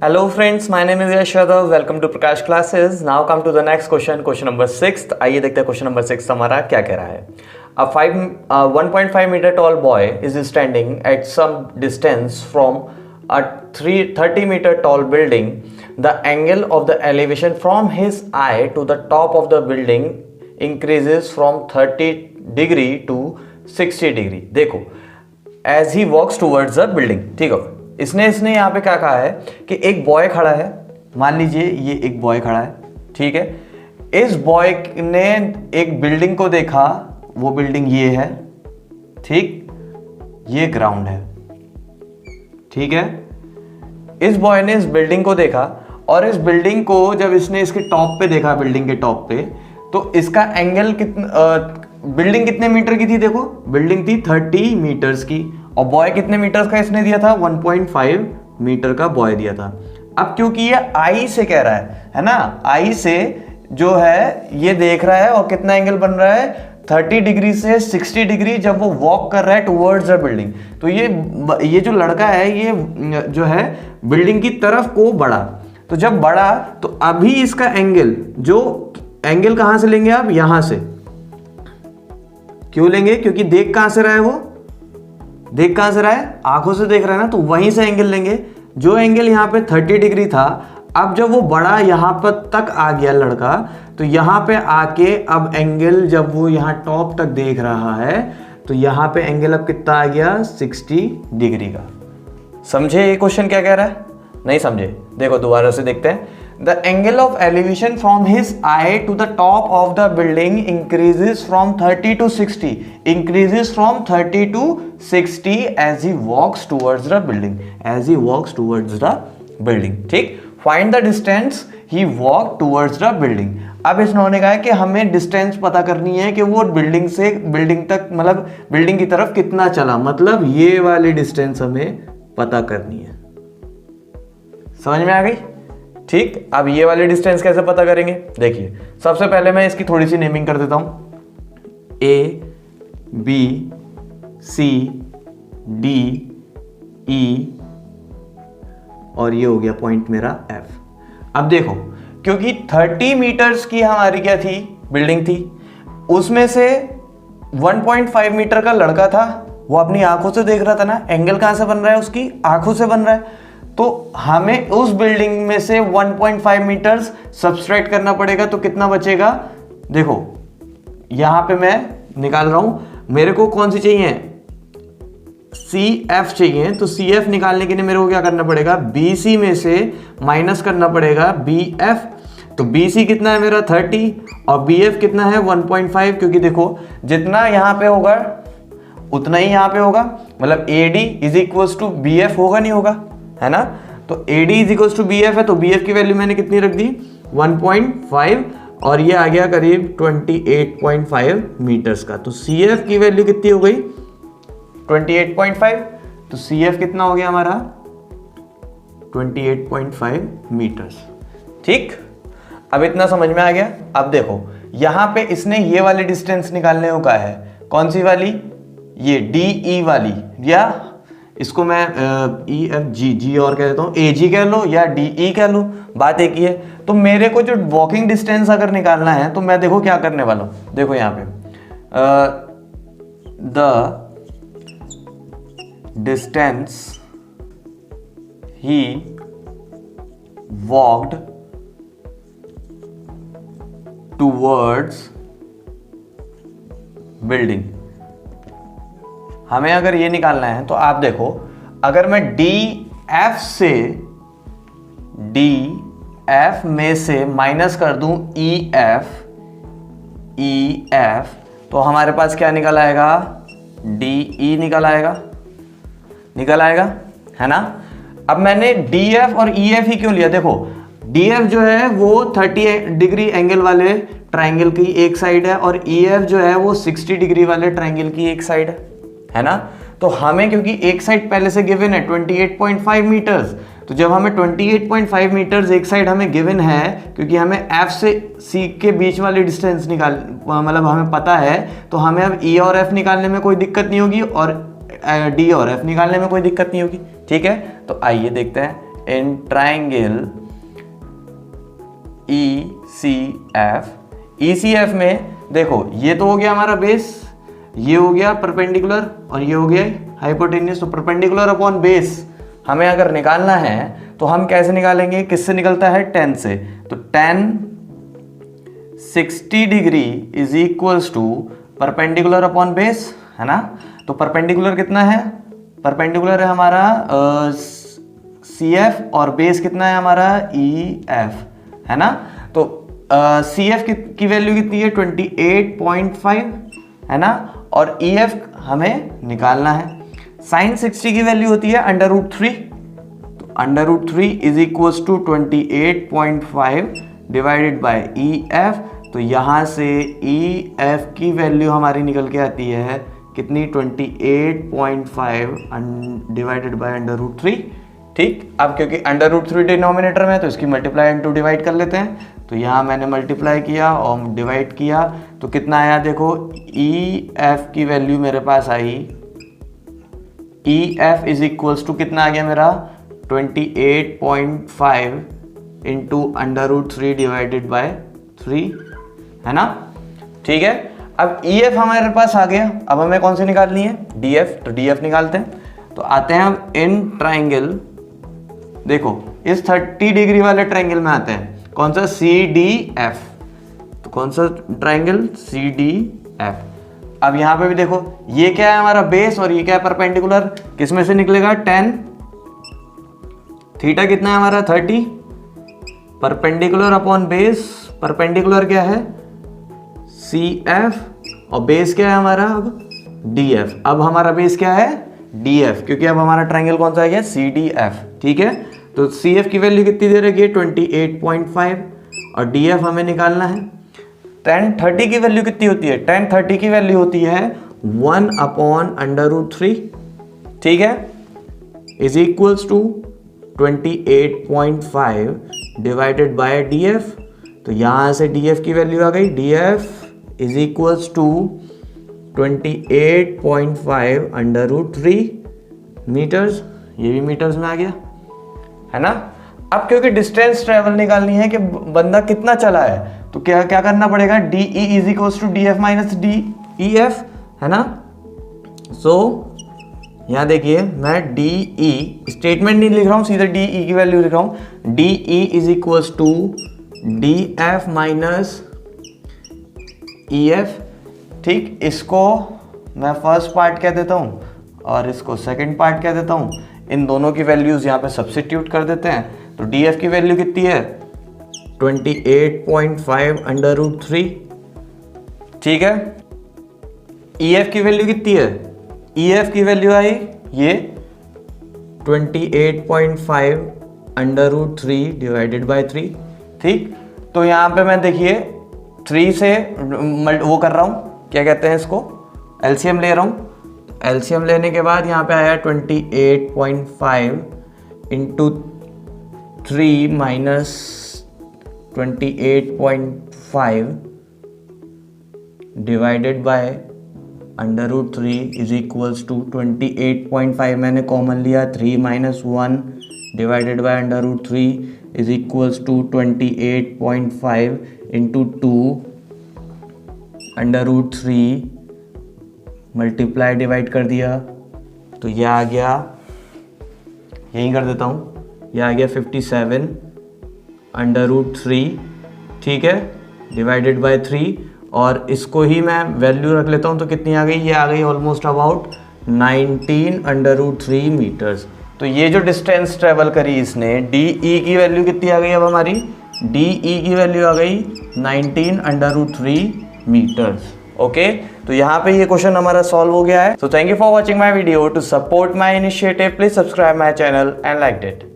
Hello friends, my name is Yash Yadav. Welcome to Prakash Classes. Now come to the next question, question number 6. आइए देखते हैं question number 6 हमारा क्या कह रहा है. A 1.5 meter tall boy is standing at some distance from a 30 meter tall building. The angle of the elevation from his eye to the top of the building increases from 30 degree to 60 degree. देखो, as he walks towards the building, ठीक है. इसने यहाँ पे क्या कहा है कि एक बॉय खड़ा है. मान लीजिए ये एक बॉय खड़ा है, ठीक है. इस बॉय ने एक बिल्डिंग को देखा, वो बिल्डिंग ये है, ठीक, ये ग्राउंड है, ठीक है. इस बॉय ने इस बिल्डिंग को देखा और इस बिल्डिंग को जब इसने इसके टॉप पे देखा, बिल्डिंग के टॉप पे, तो इसका एंगल बिल्डिंग कितने मीटर की थी? देखो, बिल्डिंग थी 30 मीटर्स की और बॉय कितने मीटर्स का इसने दिया था? 1.5 मीटर का बॉय दिया था. अब क्योंकि ये आई से कह रहा है ना, आई से जो है ये देख रहा है और कितना एंगल बन रहा है? 30 डिग्री से 60 डिग्री जब वो वॉक कर रहा है टुवर्ड्स द बिल्डिंग. तो ये जो लड़का है ये जो है बिल्डिंग की तरफ को बढ़ा. तो जब बढ़ा तो अभी इसका एंगल, जो एंगल कहां से लेंगे आप? यहां से. क्यों लेंगे? क्योंकि देख कहां से रहा है वो? देख कहां से रहा है? आंखों से देख रहा है ना, तो वहीं से एंगल लेंगे. जो एंगल यहाँ पे 30 डिग्री था, अब जब वो बड़ा यहाँ पर तक आ गया लड़का, तो यहाँ पे आके अब एंगल जब वो यहाँ टॉप तक देख रहा है तो यहाँ पे एंगल अब कितना आ गया? 60 डिग्री का. समझे ये क्वेश्चन क्या कह रहा है? नहीं समझे? देखो दोबारा से देखते हैं. The angle of elevation from his eye to the top of the building increases from 30 to 60. Increases from 30 to 60 as he walks towards the building. As he walks towards the building. ठीक? Find the distance he walked towards the building. अब इन्होंने कहा है कि हमें distance पता करनी है कि वो बिल्डिंग से बिल्डिंग तक, मतलब बिल्डिंग की तरफ कितना चला. मतलब ये वाली डिस्टेंस हमें पता करनी है. समझ में आ गई? ठीक. अब ये वाली डिस्टेंस कैसे पता करेंगे? देखिए, सबसे पहले मैं इसकी थोड़ी सी नेमिंग कर देता हूं. ए, बी, सी, डी, ई और ये हो गया पॉइंट मेरा एफ. अब देखो, क्योंकि 30 मीटर्स की हमारी क्या थी? बिल्डिंग थी. उसमें से 1.5 मीटर का लड़का था, वो अपनी आंखों से देख रहा था ना. एंगल कहां से बन रहा है? उसकी आंखों से बन रहा है. तो हमें उस बिल्डिंग में से 1.5 मीटर्स सब्सट्रैक्ट करना पड़ेगा. तो कितना बचेगा? देखो, यहां पे मैं निकाल रहा हूं. मेरे को कौन सी चाहिए? CF चाहिए. तो CF निकालने के लिए मेरे को क्या करना पड़ेगा? BC में से माइनस करना पड़ेगा BF. तो BC कितना है मेरा? 30 और BF कितना है? 1.5. क्योंकि देखो, जितना यहां पे होगा उतना ही यहां पे होगा. मतलब AD is equals to BF होगा, नहीं होगा? है ना. तो AD is equals to BF है. तो BF की वैल्यू मैंने कितनी रख दी? 1.5 और ये आ गया करीब 28.5 मीटर्स का. तो CF की वैल्यू कितनी हो गई? 28.5. तो CF कितना हो गया हमारा? 28.5 मीटर्स. ठीक. अब इतना समझ में आ गया. अब देखो, यहां पे इसने ये वाली डिस्टेंस निकालने को कहा है. कौन सी वाली? ये DE वाली, या इसको मैं EFG और कह देता हूँ, AG कह लो या DE कह लो, बात एक ही है. तो मेरे को जो वॉकिंग डिस्टेंस अगर निकालना है तो मैं देखो क्या करने वाला हूँ. देखो यहाँ पे the distance he walked towards building. हमें अगर ये निकालना है तो आप देखो, अगर मैं DF में से माइनस कर दूं EF, तो हमारे पास क्या निकल आएगा? DE निकल आएगा, है ना. अब मैंने DF और EF ही क्यों लिया? देखो, DF जो है वो 30 डिग्री एंगल वाले ट्रायंगल की एक साइड है और EF जो है वो 60 डिग्री वाले ट्रायंगल की एक साइड है ना. तो हमें क्योंकि एक साइड पहले से गिवन है 28.5 मीटर्स, तो जब हमें 28.5 मीटर्स एक साइड हमें गिवन है, क्योंकि हमें F से C के बीच वाली डिस्टेंस मतलब हमें पता है, तो हमें अब E और F निकालने में कोई दिक्कत नहीं होगी और D और F निकालने में कोई दिक्कत नहीं होगी. ठीक है, तो आइए देखते हैं इन ट्राइंगल ECF। ECF में देखो ये तो हो गया हमारा बेस, ये हो गया परपेंडिकुलर और ये हो गया हाइपोटेन्यूस। तो परपेंडिकुलर अपॉन बेस हमें अगर निकालना है तो हम कैसे निकालेंगे, किससे निकलता है, tan से। तो tan 60 degree is equals to perpendicular upon base, है ना। तो परपेंडिकुलर कितना है, परपेंडिकुलर है हमारा CF और बेस कितना है हमारा EF, है ना। तो CF की वैल्यू कितनी है 28.5, है ना, और EF हमें निकालना है। sin 60 की वैल्यू होती है √3, तो √3 is equals to 28.5 divided by EF। तो यहाँ से EF की वैल्यू हमारी निकल के आती है कितनी, 28.5 डिवाइडेड बाय √3। ठीक, अब क्योंकि √3 डिनोमिनेटर में है तो इसकी मल्टीप्लाई इनटू डिवाइड कर लेते हैं। तो यहाँ मैंने मल्टीप्लाई किया और डिवाइड किया तो कितना आया, देखो EF की वैल्यू मेरे पास आई, EF इज इक्वल्स टू कितना आ गया मेरा 28.5 इंटू √3 डिवाइडेड बाय 3, है ना। ठीक है, अब EF हमारे पास आ गया, अब हमें कौन सी निकालनी है, DF। तो DF निकालते हैं। तो आते हैं हम इन ट्राइंगल, देखो इस 30 डिग्री वाले ट्राइंगल में आते हैं, कौन सा, CDF। तो कौन सा ट्राइंगल, CDF। अब यहां पे भी देखो ये क्या है हमारा बेस और ये क्या है परपेंडिकुलर, किस में से निकलेगा, tan थीटा कितना है हमारा 30, परपेंडिकुलर अपॉन बेस, परपेंडिकुलर क्या है CF और बेस क्या है हमारा अब DF। अब हमारा बेस क्या है DF, क्योंकि अब हमारा ट्राइंगल कौन सा आ गया, CDF। ठीक है, तो CF की वैल्यू कितनी दे रखी है 28.5 और DF हमें निकालना है। tan 30 की वैल्यू कितनी होती है, tan 30 की वैल्यू होती है 1/√3, ठीक है, is equals to 28.5 divided by DF। तो यहां से DF की वैल्यू आ गई, DF is equals to 28.5 √3 metres, ये भी मीटर्स में आ गया, है ना। अब क्योंकि डिस्टेंस ट्रेवल निकालनी है कि बंदा कितना चला है, तो क्या क्या करना पड़ेगा, DE is equals to DF minus DEF, है ना। सो यहाँ देखिए मैं DE स्टेटमेंट नहीं लिख रहा हूँ, सीधे DE की वैल्यू लिख रहा हूँ। DE is equals to DF minus EF। ठीक, इसको मैं फर्स्ट पार्ट कह देता हूँ और इसको सेकंड पार्ट कह देता हूँ। इन दोनों की वैल्यूज यहाँ पे सब्स्टिट्यूट कर देते हैं। तो DF की वैल्यू कितनी है 28.5 √3, ठीक है। EF की वैल्यू कितनी है, EF की वैल्यू आई ये 28.5 √3 डिवाइडेड बाय 3। ठीक, तो यहाँ पे मैं देखिए 3 से वो कर रहा हूँ, क्या कहते हैं इसको, LCM ले रहा हूँ। LCM लेने के बाद यहाँ पे आया 28.5 into 3 minus 28.5 divided by √3 is equals to 28.5 मैंने कॉमन लिया, 3 minus 1 divided by √3 is equals to 28.5 into 2 √3 multiply divide कर दिया, तो यह आ गया, यहीं कर देता हूँ, यह आ गया 57 √3, ठीक है, डिवाइडेड बाय 3। और इसको ही मैं वैल्यू रख लेता हूँ, तो कितनी आ गई, ये आ गई ऑलमोस्ट अबाउट 19 √3 मीटर्स। तो ये जो डिस्टेंस ट्रेवल करी इसने, DE की वैल्यू कितनी आ गई, अब हमारी DE की वैल्यू आ गई 19 √3 मीटर्स। ओके, तो यहाँ पे ये क्वेश्चन हमारा सॉल्व हो गया है। So thank you for watching my video. To support my initiative please subscribe my channel and like it.